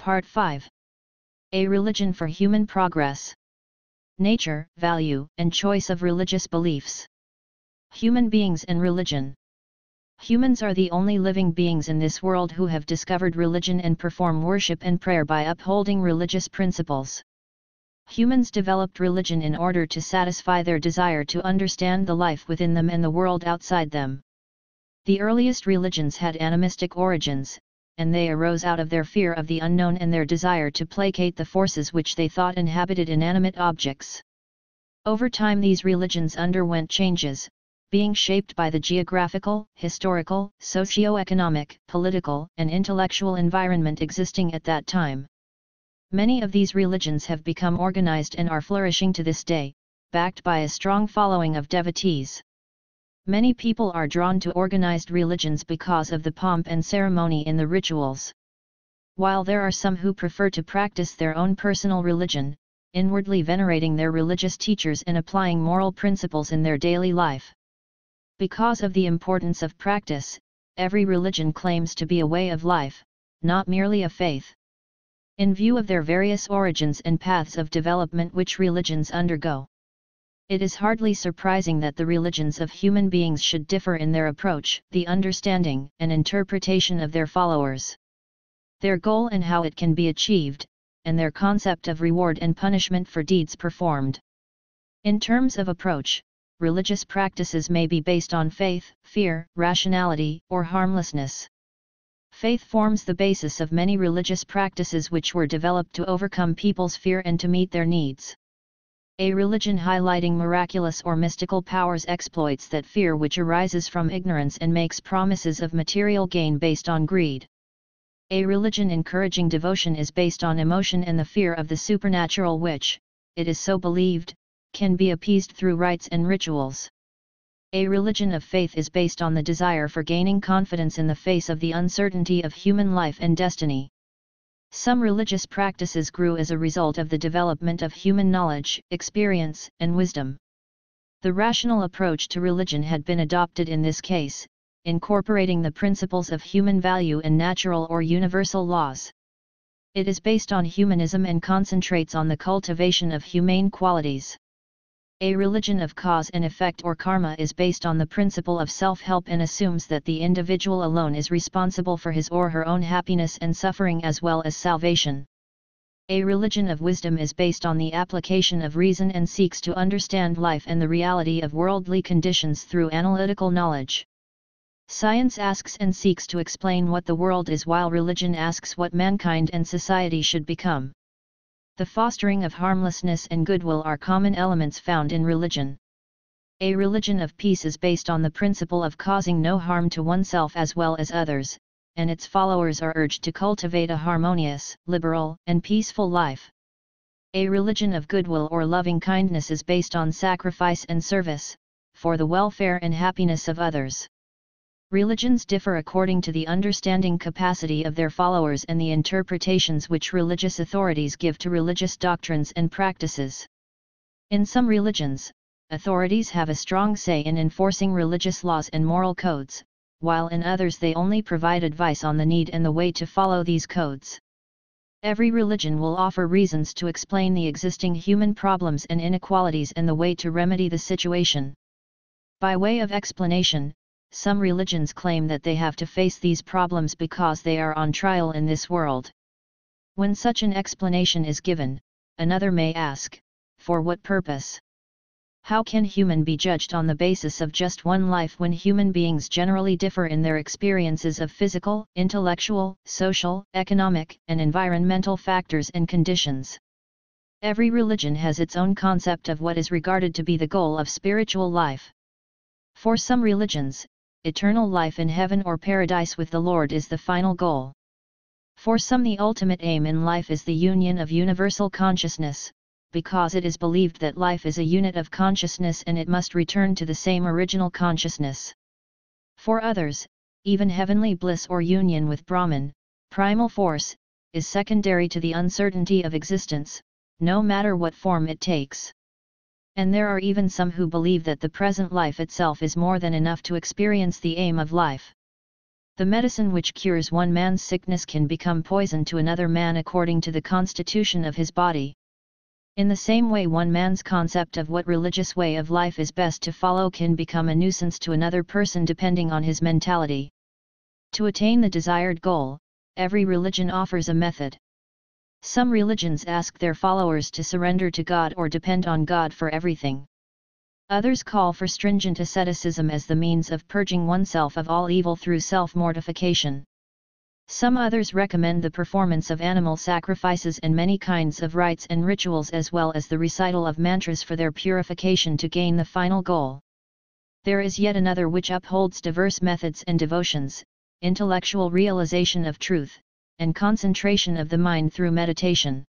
Part 5. A Religion for Human Progress. Nature, Value, and Choice of Religious Beliefs. Human beings and religion. Humans are the only living beings in this world who have discovered religion and perform worship and prayer by upholding religious principles. Humans developed religion in order to satisfy their desire to understand the life within them and the world outside them. The earliest religions had animistic origins, and they arose out of their fear of the unknown and their desire to placate the forces which they thought inhabited inanimate objects. Over time these religions underwent changes, being shaped by the geographical, historical, socio-economic, political, and intellectual environment existing at that time. Many of these religions have become organized and are flourishing to this day, backed by a strong following of devotees. Many people are drawn to organized religions because of the pomp and ceremony in the rituals. While there are some who prefer to practice their own personal religion, inwardly venerating their religious teachers and applying moral principles in their daily life. Because of the importance of practice, every religion claims to be a way of life, not merely a faith. In view of their various origins and paths of development which religions undergo, it is hardly surprising that the religions of human beings should differ in their approach, the understanding and interpretation of their followers, their goal and how it can be achieved, and their concept of reward and punishment for deeds performed. In terms of approach, religious practices may be based on faith, fear, rationality, or harmlessness. Faith forms the basis of many religious practices which were developed to overcome people's fear and to meet their needs. A religion highlighting miraculous or mystical powers exploits that fear which arises from ignorance and makes promises of material gain based on greed. A religion encouraging devotion is based on emotion and the fear of the supernatural which, it is so believed, can be appeased through rites and rituals. A religion of faith is based on the desire for gaining confidence in the face of the uncertainty of human life and destiny. Some religious practices grew as a result of the development of human knowledge, experience, and wisdom. The rational approach to religion had been adopted in this case, incorporating the principles of human value and natural or universal laws. It is based on humanism and concentrates on the cultivation of humane qualities. A religion of cause and effect or karma is based on the principle of self-help and assumes that the individual alone is responsible for his or her own happiness and suffering as well as salvation. A religion of wisdom is based on the application of reason and seeks to understand life and the reality of worldly conditions through analytical knowledge. Science asks and seeks to explain what the world is while religion asks what mankind and society should become. The fostering of harmlessness and goodwill are common elements found in religion. A religion of peace is based on the principle of causing no harm to oneself as well as others, and its followers are urged to cultivate a harmonious, liberal, and peaceful life. A religion of goodwill or loving kindness is based on sacrifice and service, for the welfare and happiness of others. Religions differ according to the understanding capacity of their followers and the interpretations which religious authorities give to religious doctrines and practices. In some religions, authorities have a strong say in enforcing religious laws and moral codes, while in others they only provide advice on the need and the way to follow these codes. Every religion will offer reasons to explain the existing human problems and inequalities and the way to remedy the situation. By way of explanation, some religions claim that they have to face these problems because they are on trial in this world. When such an explanation is given, another may ask, for what purpose? How can human be judged on the basis of just one life when human beings generally differ in their experiences of physical, intellectual, social, economic, and environmental factors and conditions? Every religion has its own concept of what is regarded to be the goal of spiritual life. For some religions, eternal life in heaven or paradise with the Lord is the final goal. For some the ultimate aim in life is the union of universal consciousness, because it is believed that life is a unit of consciousness and it must return to the same original consciousness. For others, even heavenly bliss or union with Brahman, primal force, is secondary to the uncertainty of existence, no matter what form it takes. And there are even some who believe that the present life itself is more than enough to experience the aim of life. The medicine which cures one man's sickness can become poison to another man according to the constitution of his body. In the same way, one man's concept of what religious way of life is best to follow can become a nuisance to another person depending on his mentality. To attain the desired goal, every religion offers a method. Some religions ask their followers to surrender to God or depend on God for everything. Others call for stringent asceticism as the means of purging oneself of all evil through self-mortification. Some others recommend the performance of animal sacrifices and many kinds of rites and rituals, as well as the recital of mantras for their purification to gain the final goal. There is yet another which upholds diverse methods and devotions, intellectual realization of truth, and concentration of the mind through meditation.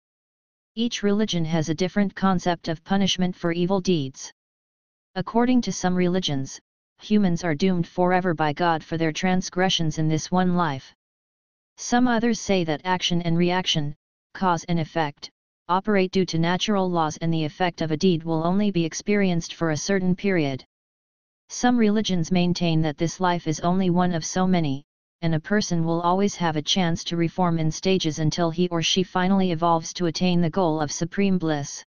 Each religion has a different concept of punishment for evil deeds. According to some religions, humans are doomed forever by God for their transgressions in this one life. Some others say that action and reaction, cause and effect, operate due to natural laws, and the effect of a deed will only be experienced for a certain period. Some religions maintain that this life is only one of so many, and a person will always have a chance to reform in stages until he or she finally evolves to attain the goal of supreme bliss.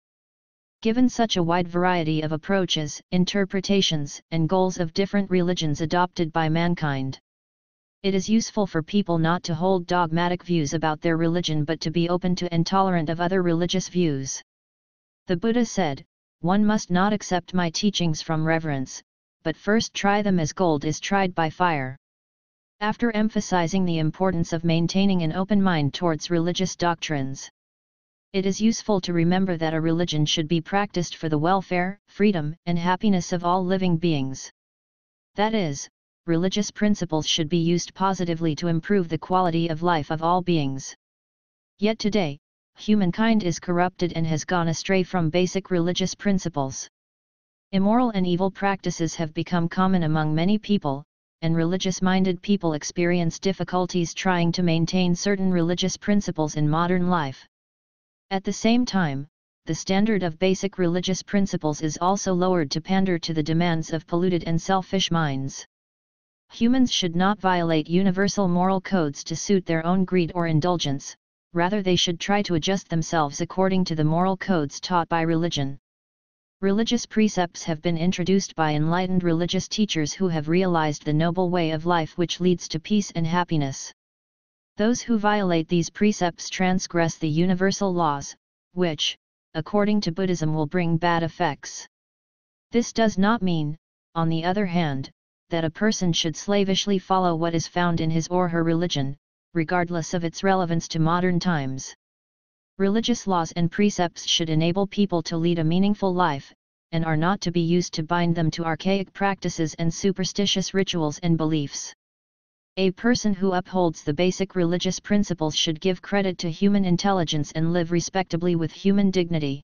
Given such a wide variety of approaches, interpretations, and goals of different religions adopted by mankind, it is useful for people not to hold dogmatic views about their religion but to be open to and tolerant of other religious views. The Buddha said, "One must not accept my teachings from reverence, but first try them as gold is tried by fire." After emphasizing the importance of maintaining an open mind towards religious doctrines, it is useful to remember that a religion should be practiced for the welfare, freedom, and happiness of all living beings. That is, religious principles should be used positively to improve the quality of life of all beings. Yet today, humankind is corrupted and has gone astray from basic religious principles. Immoral and evil practices have become common among many people, and religious-minded people experience difficulties trying to maintain certain religious principles in modern life. At the same time, the standard of basic religious principles is also lowered to pander to the demands of polluted and selfish minds. Humans should not violate universal moral codes to suit their own greed or indulgence, rather they should try to adjust themselves according to the moral codes taught by religion. Religious precepts have been introduced by enlightened religious teachers who have realized the noble way of life which leads to peace and happiness. Those who violate these precepts transgress the universal laws, which, according to Buddhism, will bring bad effects. This does not mean, on the other hand, that a person should slavishly follow what is found in his or her religion, regardless of its relevance to modern times. Religious laws and precepts should enable people to lead a meaningful life, and are not to be used to bind them to archaic practices and superstitious rituals and beliefs. A person who upholds the basic religious principles should give credit to human intelligence and live respectably with human dignity.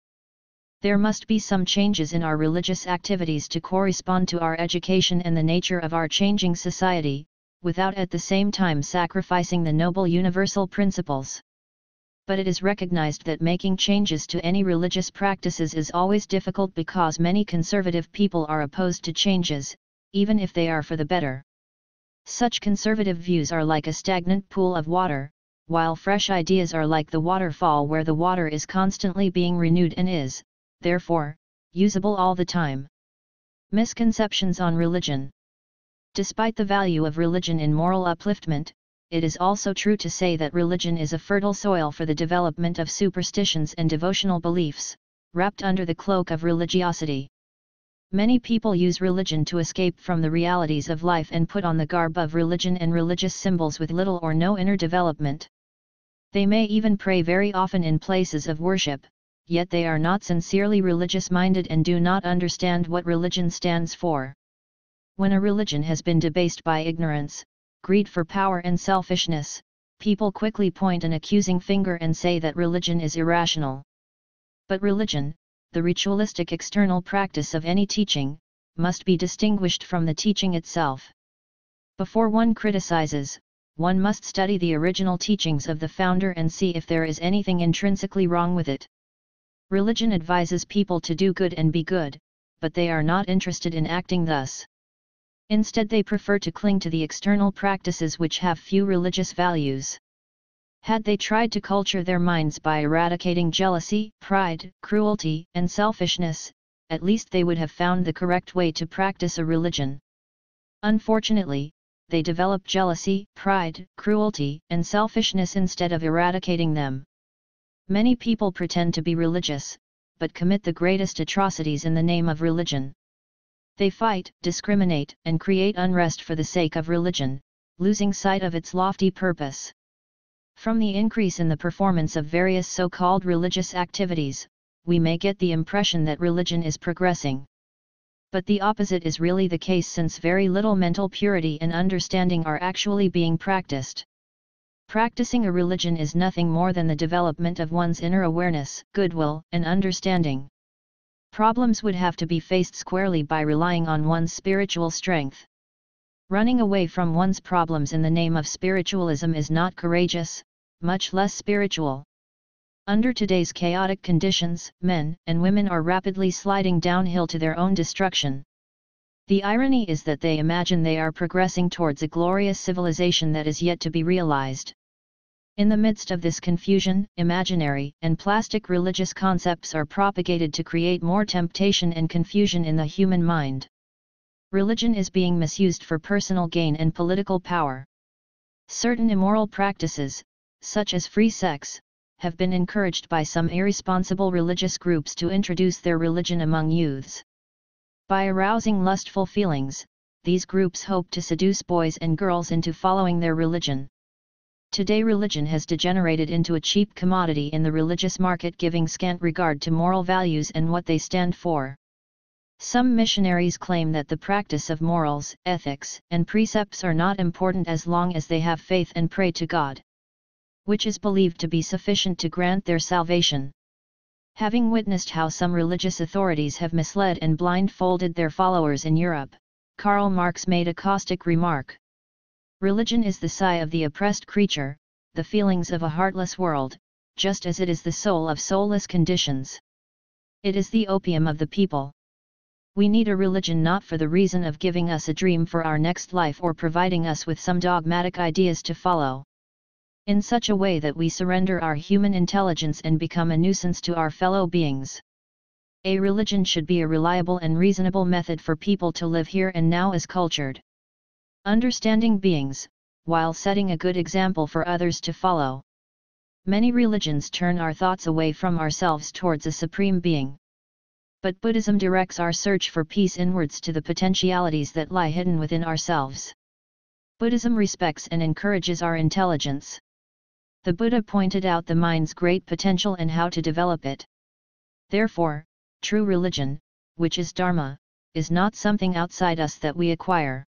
There must be some changes in our religious activities to correspond to our education and the nature of our changing society, without at the same time sacrificing the noble universal principles. But it is recognized that making changes to any religious practices is always difficult because many conservative people are opposed to changes, even if they are for the better. Such conservative views are like a stagnant pool of water, while fresh ideas are like the waterfall where the water is constantly being renewed and is, therefore, usable all the time. Misconceptions on religion. Despite the value of religion in moral upliftment, it is also true to say that religion is a fertile soil for the development of superstitions and devotional beliefs, wrapped under the cloak of religiosity. Many people use religion to escape from the realities of life and put on the garb of religion and religious symbols with little or no inner development. They may even pray very often in places of worship, yet they are not sincerely religious-minded and do not understand what religion stands for. When a religion has been debased by ignorance, greed for power and selfishness, people quickly point an accusing finger and say that religion is irrational. But religion, the ritualistic external practice of any teaching, must be distinguished from the teaching itself. Before one criticizes, one must study the original teachings of the founder and see if there is anything intrinsically wrong with it. Religion advises people to do good and be good, but they are not interested in acting thus. Instead, they prefer to cling to the external practices which have few religious values. Had they tried to culture their minds by eradicating jealousy, pride, cruelty, and selfishness, at least they would have found the correct way to practice a religion. Unfortunately, they develop jealousy, pride, cruelty, and selfishness instead of eradicating them. Many people pretend to be religious, but commit the greatest atrocities in the name of religion. They fight, discriminate, and create unrest for the sake of religion, losing sight of its lofty purpose. From the increase in the performance of various so-called religious activities, we may get the impression that religion is progressing. But the opposite is really the case, since very little mental purity and understanding are actually being practiced. Practicing a religion is nothing more than the development of one's inner awareness, goodwill, and understanding. Problems would have to be faced squarely by relying on one's spiritual strength. Running away from one's problems in the name of spiritualism is not courageous, much less spiritual. Under today's chaotic conditions, men and women are rapidly sliding downhill to their own destruction. The irony is that they imagine they are progressing towards a glorious civilization that is yet to be realized. In the midst of this confusion, imaginary and plastic religious concepts are propagated to create more temptation and confusion in the human mind. Religion is being misused for personal gain and political power. Certain immoral practices, such as free sex, have been encouraged by some irresponsible religious groups to introduce their religion among youths. By arousing lustful feelings, these groups hope to seduce boys and girls into following their religion. Today, religion has degenerated into a cheap commodity in the religious market, giving scant regard to moral values and what they stand for. Some missionaries claim that the practice of morals, ethics, and precepts are not important as long as they have faith and pray to God, which is believed to be sufficient to grant their salvation. Having witnessed how some religious authorities have misled and blindfolded their followers in Europe, Karl Marx made a caustic remark. Religion is the sigh of the oppressed creature, the feelings of a heartless world, just as it is the soul of soulless conditions. It is the opium of the people. We need a religion not for the reason of giving us a dream for our next life or providing us with some dogmatic ideas to follow, in such a way that we surrender our human intelligence and become a nuisance to our fellow beings. A religion should be a reliable and reasonable method for people to live here and now as cultured, understanding beings, while setting a good example for others to follow. Many religions turn our thoughts away from ourselves towards a supreme being. But Buddhism directs our search for peace inwards to the potentialities that lie hidden within ourselves. Buddhism respects and encourages our intelligence. The Buddha pointed out the mind's great potential and how to develop it. Therefore, true religion, which is Dharma, is not something outside us that we acquire,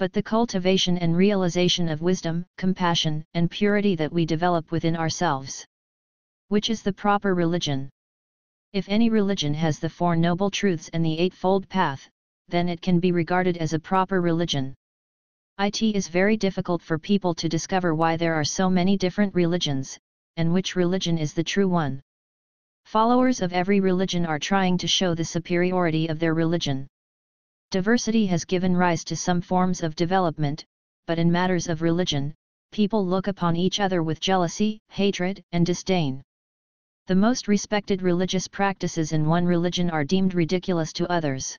but the cultivation and realization of wisdom, compassion, and purity that we develop within ourselves, which is the proper religion. If any religion has the Four Noble Truths and the Eightfold Path, then it can be regarded as a proper religion. It is very difficult for people to discover why there are so many different religions, and which religion is the true one. Followers of every religion are trying to show the superiority of their religion. Diversity has given rise to some forms of development, but in matters of religion, people look upon each other with jealousy, hatred, and disdain. The most respected religious practices in one religion are deemed ridiculous to others.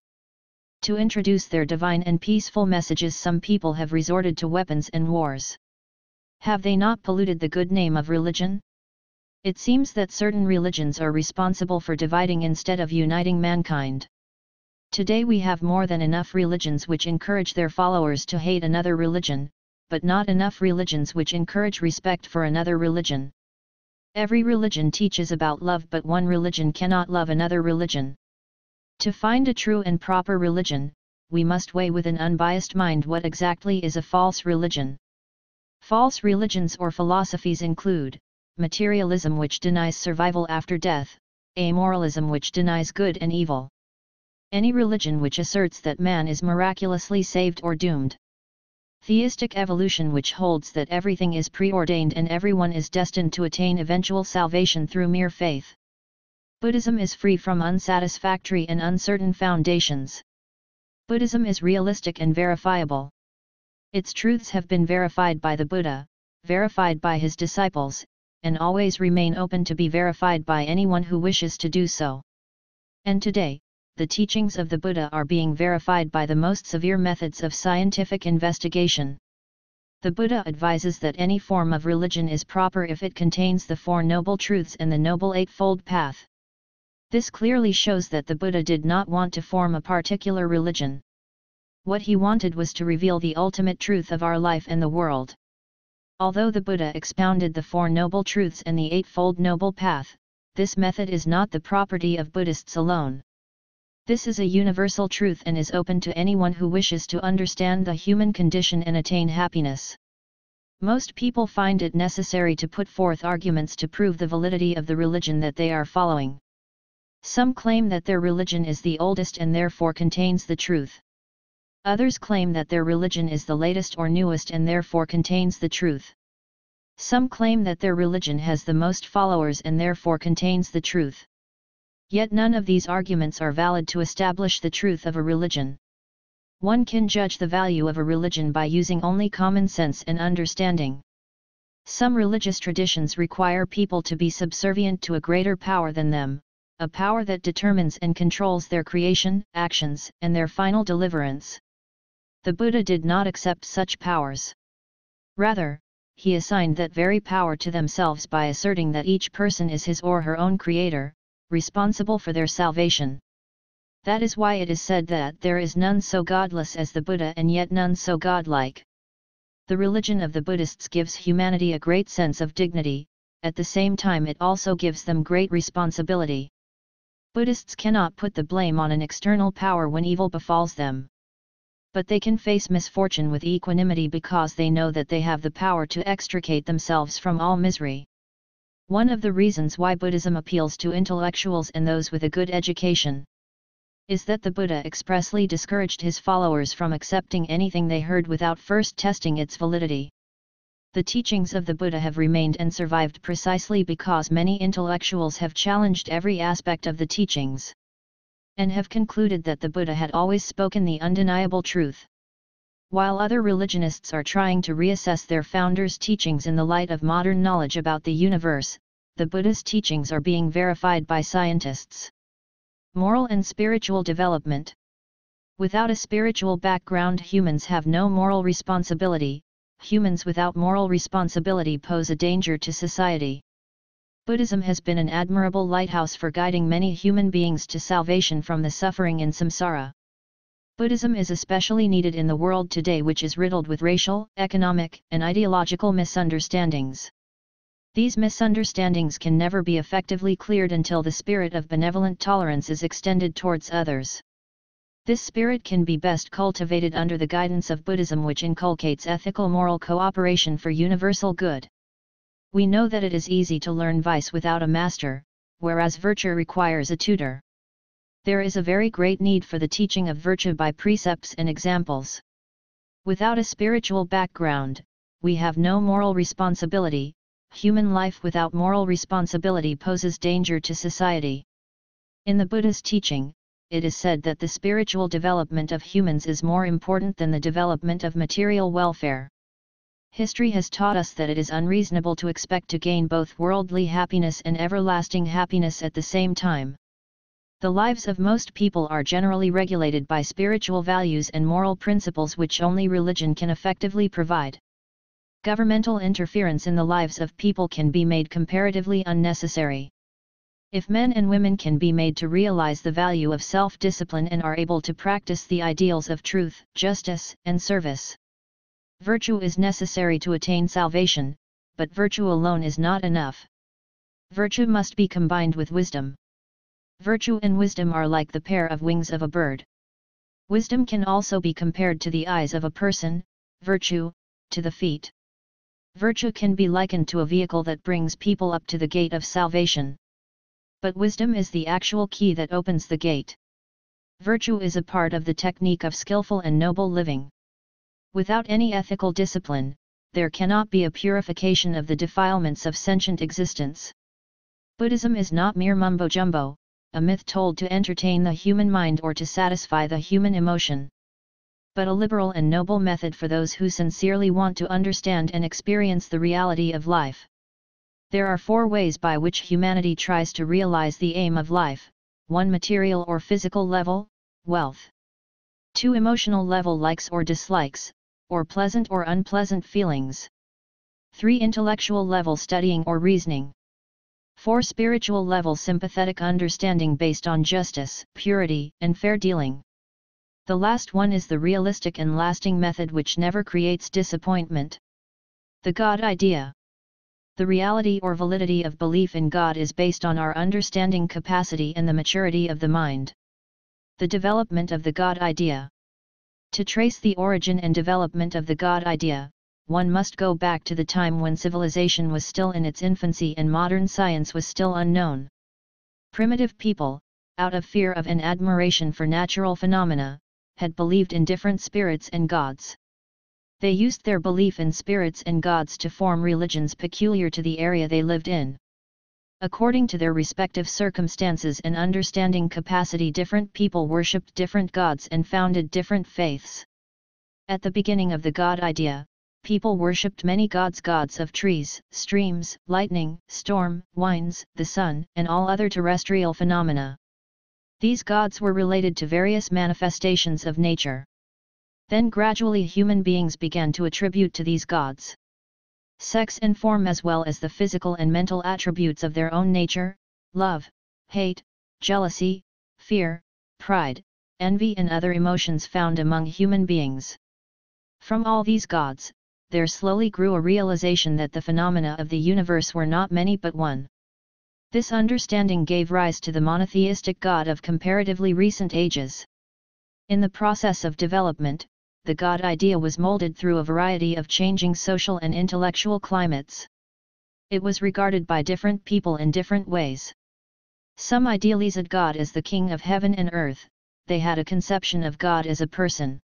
To introduce their divine and peaceful messages, some people have resorted to weapons and wars. Have they not polluted the good name of religion? It seems that certain religions are responsible for dividing instead of uniting mankind. Today we have more than enough religions which encourage their followers to hate another religion, but not enough religions which encourage respect for another religion. Every religion teaches about love, but one religion cannot love another religion. To find a true and proper religion, we must weigh with an unbiased mind what exactly is a false religion. False religions or philosophies include materialism, which denies survival after death, amoralism, which denies good and evil, any religion which asserts that man is miraculously saved or doomed, theistic evolution, which holds that everything is preordained and everyone is destined to attain eventual salvation through mere faith. Buddhism is free from unsatisfactory and uncertain foundations. Buddhism is realistic and verifiable. Its truths have been verified by the Buddha, verified by his disciples, and always remain open to be verified by anyone who wishes to do so. And today, the teachings of the Buddha are being verified by the most severe methods of scientific investigation. The Buddha advises that any form of religion is proper if it contains the Four Noble Truths and the Noble Eightfold Path. This clearly shows that the Buddha did not want to form a particular religion. What he wanted was to reveal the ultimate truth of our life and the world. Although the Buddha expounded the Four Noble Truths and the Eightfold Noble Path, this method is not the property of Buddhists alone. This is a universal truth and is open to anyone who wishes to understand the human condition and attain happiness. Most people find it necessary to put forth arguments to prove the validity of the religion that they are following. Some claim that their religion is the oldest and therefore contains the truth. Others claim that their religion is the latest or newest and therefore contains the truth. Some claim that their religion has the most followers and therefore contains the truth. Yet none of these arguments are valid to establish the truth of a religion. One can judge the value of a religion by using only common sense and understanding. Some religious traditions require people to be subservient to a greater power than them, a power that determines and controls their creation, actions, and their final deliverance. The Buddha did not accept such powers. Rather, he assigned that very power to themselves by asserting that each person is his or her own creator, responsible for their salvation. That is why it is said that there is none so godless as the Buddha and yet none so godlike. The religion of the Buddhists gives humanity a great sense of dignity, at the same time it also gives them great responsibility. Buddhists cannot put the blame on an external power when evil befalls them. But they can face misfortune with equanimity because they know that they have the power to extricate themselves from all misery. One of the reasons why Buddhism appeals to intellectuals and those with a good education is that the Buddha expressly discouraged his followers from accepting anything they heard without first testing its validity. The teachings of the Buddha have remained and survived precisely because many intellectuals have challenged every aspect of the teachings, and have concluded that the Buddha had always spoken the undeniable truth. While other religionists are trying to reassess their founders' teachings in the light of modern knowledge about the universe, the Buddha's teachings are being verified by scientists. Moral and spiritual development. Without a spiritual background, humans have no moral responsibility. Humans without moral responsibility pose a danger to society. Buddhism has been an admirable lighthouse for guiding many human beings to salvation from the suffering in samsara. Buddhism is especially needed in the world today, which is riddled with racial, economic, and ideological misunderstandings. These misunderstandings can never be effectively cleared until the spirit of benevolent tolerance is extended towards others. This spirit can be best cultivated under the guidance of Buddhism, which inculcates ethical moral cooperation for universal good. We know that it is easy to learn vice without a master, whereas virtue requires a tutor. There is a very great need for the teaching of virtue by precepts and examples. Without a spiritual background, we have no moral responsibility. Human life without moral responsibility poses danger to society. In the Buddha's teaching, it is said that the spiritual development of humans is more important than the development of material welfare. History has taught us that it is unreasonable to expect to gain both worldly happiness and everlasting happiness at the same time. The lives of most people are generally regulated by spiritual values and moral principles which only religion can effectively provide. Governmental interference in the lives of people can be made comparatively unnecessary. If men and women can be made to realize the value of self-discipline and are able to practice the ideals of truth, justice, and service. Virtue is necessary to attain salvation, but virtue alone is not enough. Virtue must be combined with wisdom. Virtue and wisdom are like the pair of wings of a bird. Wisdom can also be compared to the eyes of a person, virtue, to the feet. Virtue can be likened to a vehicle that brings people up to the gate of salvation. But wisdom is the actual key that opens the gate. Virtue is a part of the technique of skillful and noble living. Without any ethical discipline, there cannot be a purification of the defilements of sentient existence. Buddhism is not mere mumbo-jumbo, a myth told to entertain the human mind or to satisfy the human emotion. but a liberal and noble method for those who sincerely want to understand and experience the reality of life. There are 4 ways by which humanity tries to realize the aim of life: 1. Material or physical level, wealth. 2. Emotional level, likes or dislikes, or pleasant or unpleasant feelings. 3. Intellectual level, studying or reasoning. 4. Spiritual level, sympathetic understanding based on justice, purity, and fair dealing. The last one is the realistic and lasting method which never creates disappointment. The God idea. The reality or validity of belief in God is based on our understanding capacity and the maturity of the mind. The development of the God idea. To trace the origin and development of the God idea, one must go back to the time when civilization was still in its infancy and modern science was still unknown. Primitive people, out of fear of and admiration for natural phenomena, had believed in different spirits and gods. They used their belief in spirits and gods to form religions peculiar to the area they lived in. According to their respective circumstances and understanding capacity, different people worshipped different gods and founded different faiths. At the beginning of the God idea, people worshipped many gods: gods of trees, streams, lightning, storm, winds, the sun, and all other terrestrial phenomena. These gods were related to various manifestations of nature. Then gradually human beings began to attribute to these gods sex and form, as well as the physical and mental attributes of their own nature: love, hate, jealousy, fear, pride, envy, and other emotions found among human beings. From all these gods, there slowly grew a realization that the phenomena of the universe were not many but one. This understanding gave rise to the monotheistic God of comparatively recent ages. In the process of development, the God idea was molded through a variety of changing social and intellectual climates. It was regarded by different people in different ways. Some idealized God as the king of heaven and earth; they had a conception of God as a person.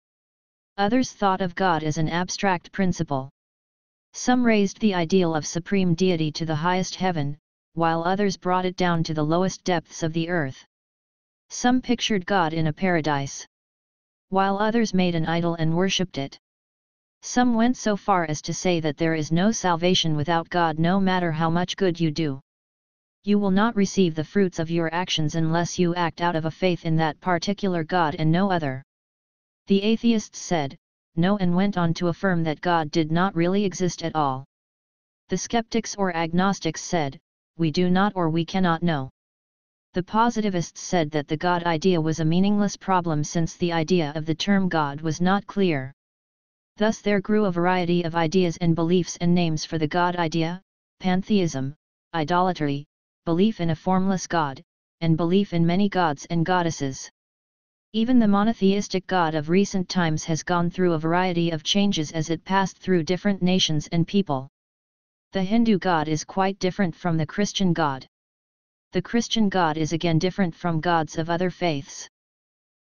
Others thought of God as an abstract principle. Some raised the ideal of supreme deity to the highest heaven, while others brought it down to the lowest depths of the earth. Some pictured God in a paradise, while others made an idol and worshipped it. Some went so far as to say that there is no salvation without God, no matter how much good you do. You will not receive the fruits of your actions unless you act out of a faith in that particular God and no other. The atheists said no and went on to affirm that God did not really exist at all. The skeptics or agnostics said, we do not or we cannot know. The positivists said that the God idea was a meaningless problem since the idea of the term God was not clear. Thus there grew a variety of ideas and beliefs and names for the God idea: pantheism, idolatry, belief in a formless God, and belief in many gods and goddesses. Even the monotheistic God of recent times has gone through a variety of changes as it passed through different nations and people. The Hindu God is quite different from the Christian God. The Christian God is again different from gods of other faiths.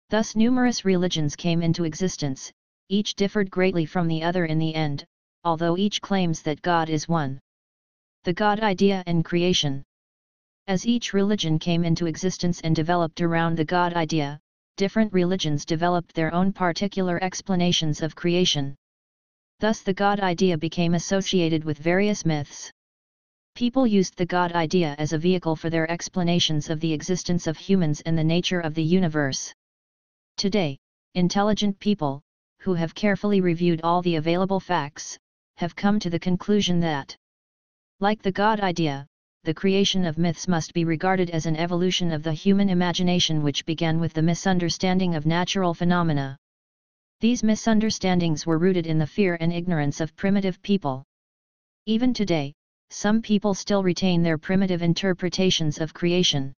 Thus numerous religions came into existence, each differed greatly from the other in the end, although each claims that God is one. The God idea and creation. As each religion came into existence and developed around the God idea, different religions developed their own particular explanations of creation. Thus the God idea became associated with various myths. People used the God idea as a vehicle for their explanations of the existence of humans and the nature of the universe. Today, intelligent people, who have carefully reviewed all the available facts, have come to the conclusion that, like the God idea, the creation of myths must be regarded as an evolution of the human imagination which began with the misunderstanding of natural phenomena. These misunderstandings were rooted in the fear and ignorance of primitive people. Even today, some people still retain their primitive interpretations of creation.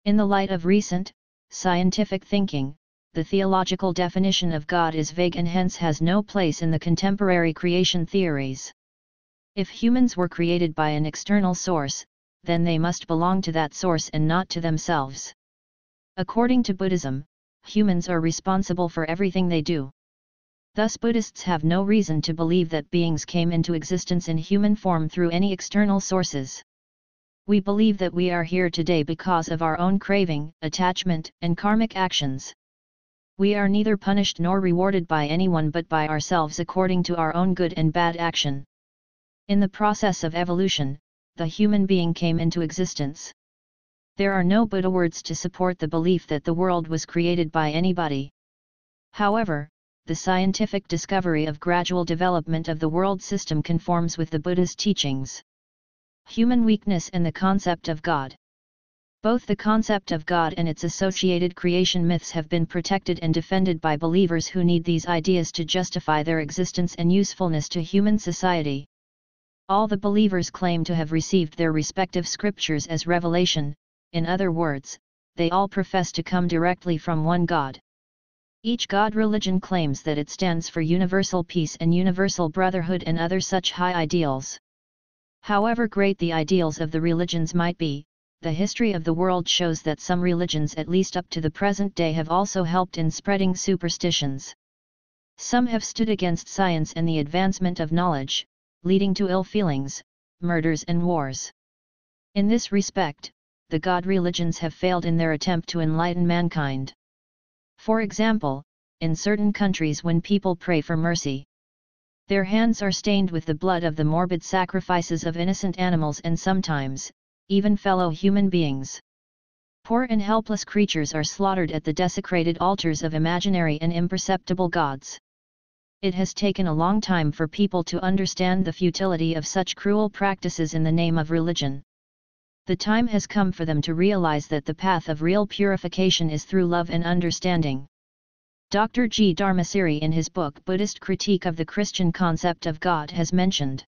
In the light of recent, scientific thinking, the theological definition of God is vague and hence has no place in the contemporary creation theories. If humans were created by an external source, then they must belong to that source and not to themselves. According to Buddhism, humans are responsible for everything they do. Thus Buddhists have no reason to believe that beings came into existence in human form through any external sources. We believe that we are here today because of our own craving, attachment, and karmic actions. We are neither punished nor rewarded by anyone but by ourselves according to our own good and bad action. In the process of evolution, the human being came into existence. There are no Buddha words to support the belief that the world was created by anybody. However, the scientific discovery of gradual development of the world system conforms with the Buddha's teachings. Human weakness and the concept of God. Both the concept of God and its associated creation myths have been protected and defended by believers who need these ideas to justify their existence and usefulness to human society. All the believers claim to have received their respective scriptures as revelation. In other words, they all profess to come directly from one God. Each God religion claims that it stands for universal peace and universal brotherhood and other such high ideals. However great the ideals of the religions might be, the history of the world shows that some religions at least up to the present day have also helped in spreading superstitions. Some have stood against science and the advancement of knowledge, leading to ill feelings, murders and wars. In this respect, the God religions have failed in their attempt to enlighten mankind. For example, in certain countries when people pray for mercy, their hands are stained with the blood of the morbid sacrifices of innocent animals and sometimes, even fellow human beings. Poor and helpless creatures are slaughtered at the desecrated altars of imaginary and imperceptible gods. It has taken a long time for people to understand the futility of such cruel practices in the name of religion. The time has come for them to realize that the path of real purification is through love and understanding. Dr. G. Dharmasiri in his book Buddhist Critique of the Christian Concept of God has mentioned,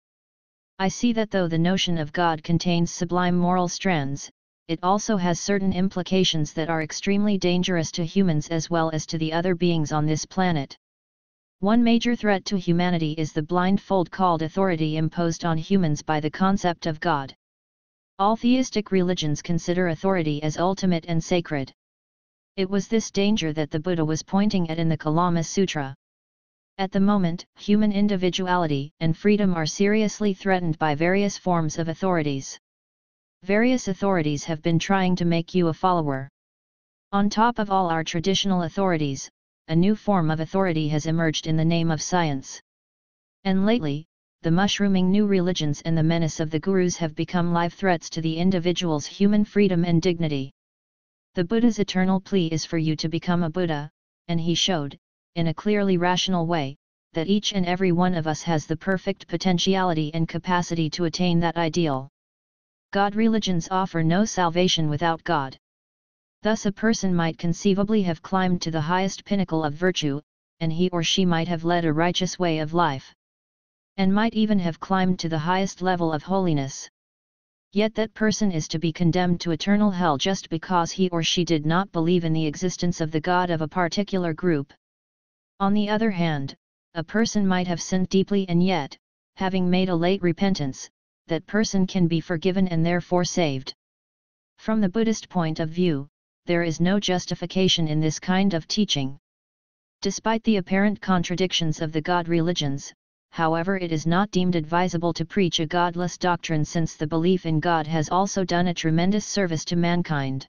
I see that though the notion of God contains sublime moral strands, it also has certain implications that are extremely dangerous to humans as well as to the other beings on this planet. One major threat to humanity is the blindfold called authority imposed on humans by the concept of God. All theistic religions consider authority as ultimate and sacred. It was this danger that the Buddha was pointing at in the Kalama Sutra. At the moment, human individuality and freedom are seriously threatened by various forms of authorities. Various authorities have been trying to make you a follower. On top of all our traditional authorities, a new form of authority has emerged in the name of science. And lately, the mushrooming new religions and the menace of the gurus have become live threats to the individual's human freedom and dignity. The Buddha's eternal plea is for you to become a Buddha, and he showed, in a clearly rational way, that each and every one of us has the perfect potentiality and capacity to attain that ideal. God religions offer no salvation without God. Thus a person might conceivably have climbed to the highest pinnacle of virtue, and he or she might have led a righteous way of life, and might even have climbed to the highest level of holiness. Yet that person is to be condemned to eternal hell just because he or she did not believe in the existence of the God of a particular group. On the other hand, a person might have sinned deeply and yet, having made a late repentance, that person can be forgiven and therefore saved. From the Buddhist point of view, there is no justification in this kind of teaching. Despite the apparent contradictions of the God religions, however, it is not deemed advisable to preach a godless doctrine since the belief in God has also done a tremendous service to mankind,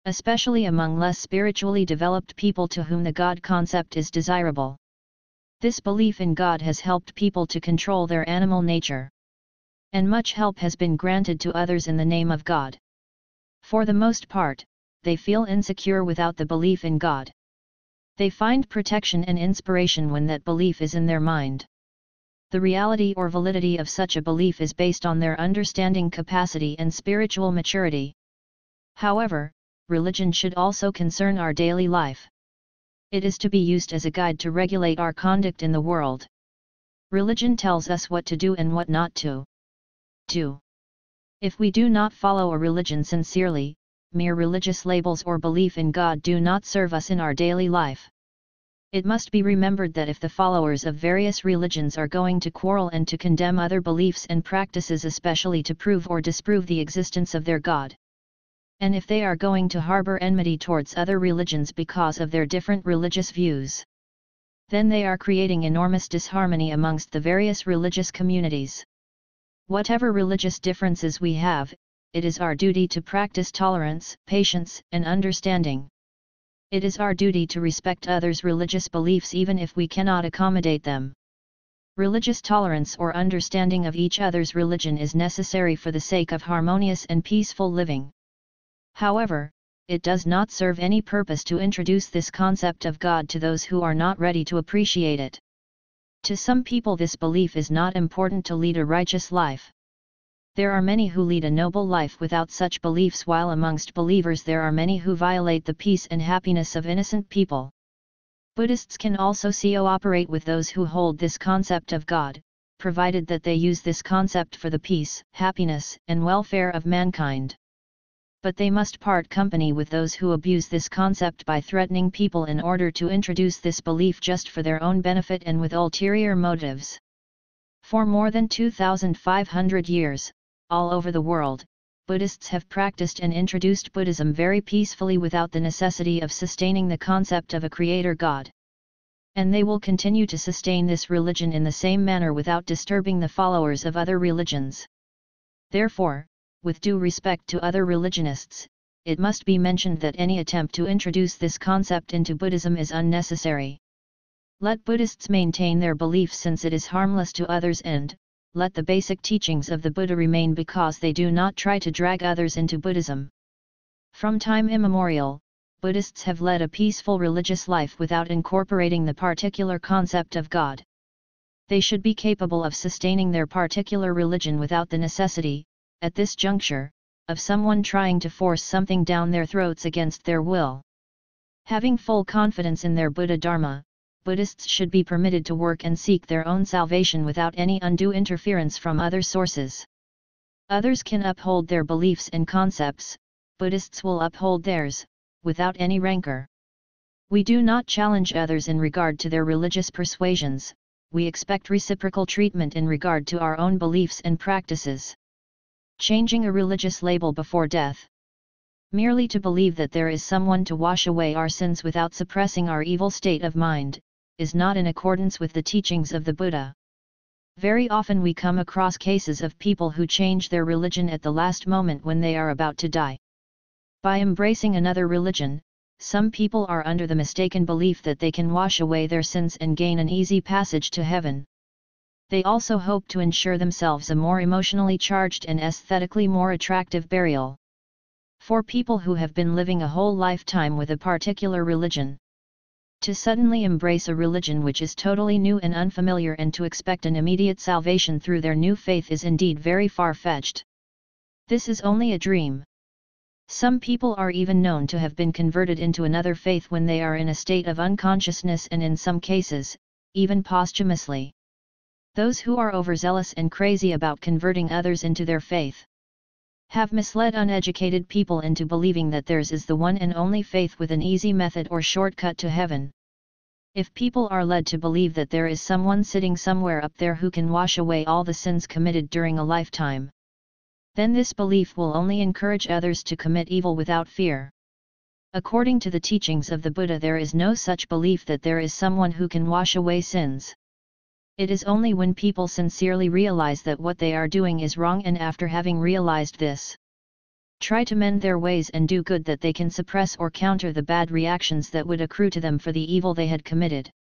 especially among less spiritually developed people to whom the God concept is desirable. This belief in God has helped people to control their animal nature. And much help has been granted to others in the name of God. For the most part, they feel insecure without the belief in God. They find protection and inspiration when that belief is in their mind. The reality or validity of such a belief is based on their understanding capacity and spiritual maturity. However, religion should also concern our daily life. It is to be used as a guide to regulate our conduct in the world. Religion tells us what to do and what not to do. If we do not follow a religion sincerely, mere religious labels or belief in God do not serve us in our daily life. It must be remembered that if the followers of various religions are going to quarrel and to condemn other beliefs and practices, especially to prove or disprove the existence of their God, and if they are going to harbor enmity towards other religions because of their different religious views, then they are creating enormous disharmony amongst the various religious communities. Whatever religious differences we have, it is our duty to practice tolerance, patience, and understanding. It is our duty to respect others' religious beliefs even if we cannot accommodate them. Religious tolerance or understanding of each other's religion is necessary for the sake of harmonious and peaceful living. However, it does not serve any purpose to introduce this concept of God to those who are not ready to appreciate it. To some people this belief is not important to lead a righteous life. There are many who lead a noble life without such beliefs, while amongst believers there are many who violate the peace and happiness of innocent people. Buddhists can also cooperate with those who hold this concept of God, provided that they use this concept for the peace, happiness, and welfare of mankind. But they must part company with those who abuse this concept by threatening people in order to introduce this belief just for their own benefit and with ulterior motives. For more than 2,500 years, all over the world, Buddhists have practiced and introduced Buddhism very peacefully without the necessity of sustaining the concept of a creator God. And they will continue to sustain this religion in the same manner without disturbing the followers of other religions. Therefore, with due respect to other religionists, it must be mentioned that any attempt to introduce this concept into Buddhism is unnecessary. Let Buddhists maintain their belief since it is harmless to others, and let the basic teachings of the Buddha remain because they do not try to drag others into Buddhism. From time immemorial, Buddhists have led a peaceful religious life without incorporating the particular concept of God. They should be capable of sustaining their particular religion without the necessity, at this juncture, of someone trying to force something down their throats against their will. Having full confidence in their Buddha Dharma, Buddhists should be permitted to work and seek their own salvation without any undue interference from other sources. Others can uphold their beliefs and concepts, Buddhists will uphold theirs, without any rancor. We do not challenge others in regard to their religious persuasions, we expect reciprocal treatment in regard to our own beliefs and practices. Changing a religious label before death. Merely to believe that there is someone to wash away our sins without suppressing our evil state of mind, is not in accordance with the teachings of the Buddha. Very often we come across cases of people who change their religion at the last moment when they are about to die. By embracing another religion, some people are under the mistaken belief that they can wash away their sins and gain an easy passage to heaven. They also hope to ensure themselves a more emotionally charged and aesthetically more attractive burial. For people who have been living a whole lifetime with a particular religion, to suddenly embrace a religion which is totally new and unfamiliar and to expect an immediate salvation through their new faith is indeed very far-fetched. This is only a dream. Some people are even known to have been converted into another faith when they are in a state of unconsciousness, and in some cases, even posthumously. Those who are overzealous and crazy about converting others into their faith have misled uneducated people into believing that theirs is the one and only faith with an easy method or shortcut to heaven. If people are led to believe that there is someone sitting somewhere up there who can wash away all the sins committed during a lifetime, then this belief will only encourage others to commit evil without fear. According to the teachings of the Buddha, there is no such belief that there is someone who can wash away sins. It is only when people sincerely realize that what they are doing is wrong, and after having realized this, try to mend their ways and do good, that they can suppress or counter the bad reactions that would accrue to them for the evil they had committed.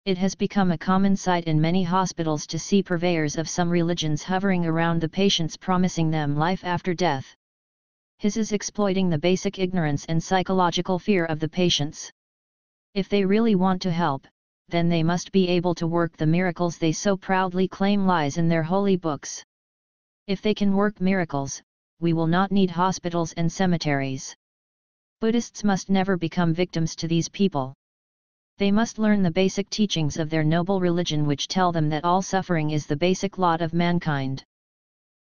It has become a common sight in many hospitals to see purveyors of some religions hovering around the patients promising them life after death. His is exploiting the basic ignorance and psychological fear of the patients. If they really want to help, then they must be able to work the miracles they so proudly claim lies in their holy books. If they can work miracles, we will not need hospitals and cemeteries. Buddhists must never become victims to these people. They must learn the basic teachings of their noble religion, which tell them that all suffering is the basic lot of mankind.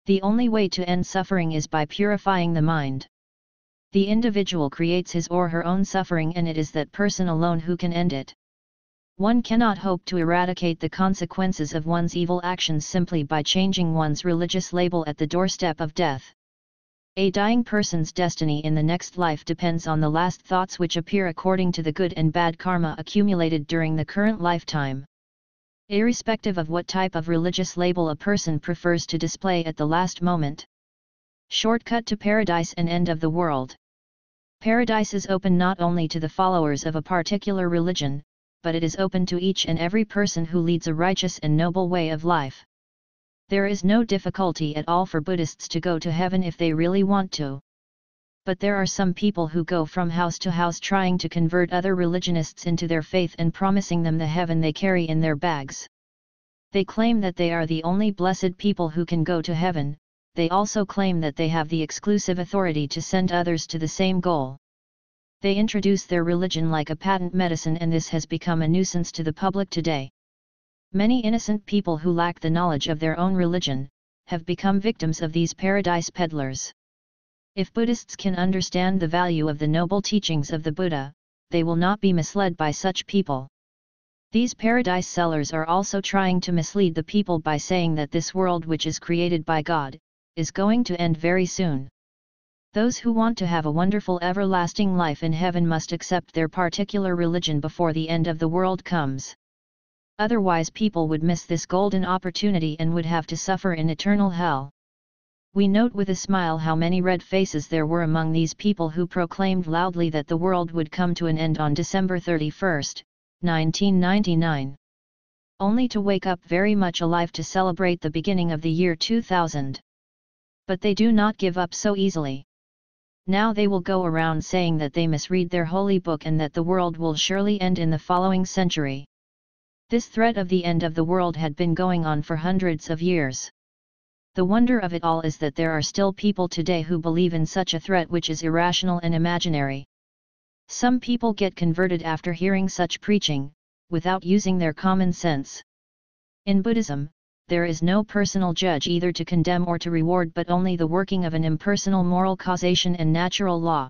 The only way to end suffering is by purifying the mind. The individual creates his or her own suffering, and it is that person alone who can end it. One cannot hope to eradicate the consequences of one's evil actions simply by changing one's religious label at the doorstep of death. A dying person's destiny in the next life depends on the last thoughts which appear according to the good and bad karma accumulated during the current lifetime. Irrespective of what type of religious label a person prefers to display at the last moment. Shortcut to paradise and end of the world. Paradise is open not only to the followers of a particular religion, but it is open to each and every person who leads a righteous and noble way of life. There is no difficulty at all for Buddhists to go to heaven if they really want to. But there are some people who go from house to house trying to convert other religionists into their faith and promising them the heaven they carry in their bags. They claim that they are the only blessed people who can go to heaven. They also claim that they have the exclusive authority to send others to the same goal. They introduce their religion like a patent medicine, and this has become a nuisance to the public today. Many innocent people who lack the knowledge of their own religion have become victims of these paradise peddlers. If Buddhists can understand the value of the noble teachings of the Buddha, they will not be misled by such people. These paradise sellers are also trying to mislead the people by saying that this world, which is created by God, is going to end very soon. Those who want to have a wonderful everlasting life in heaven must accept their particular religion before the end of the world comes. Otherwise people would miss this golden opportunity and would have to suffer in eternal hell. We note with a smile how many red faces there were among these people who proclaimed loudly that the world would come to an end on December 31, 1999. Only to wake up very much alive to celebrate the beginning of the year 2000. But they do not give up so easily. Now they will go around saying that they misread their holy book and that the world will surely end in the following century. This threat of the end of the world had been going on for hundreds of years. The wonder of it all is that there are still people today who believe in such a threat, which is irrational and imaginary. Some people get converted after hearing such preaching, without using their common sense. In Buddhism, there is no personal judge either to condemn or to reward, but only the working of an impersonal moral causation and natural law.